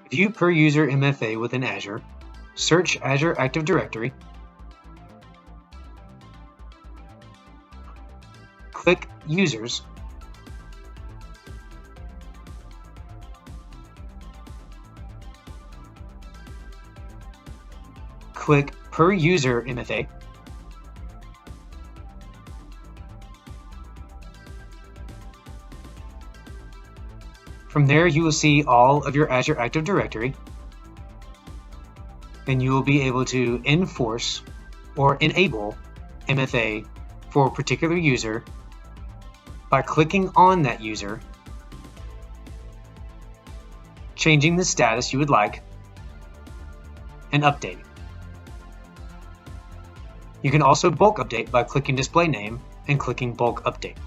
View per user MFA within Azure, search Azure Active Directory, click Users, click Per User MFA, from there you will see all of your Azure Active Directory, and you will be able to enforce or enable MFA for a particular user by clicking on that user, changing the status you would like, and updating. You can also bulk update by clicking Display Name and clicking Bulk Update.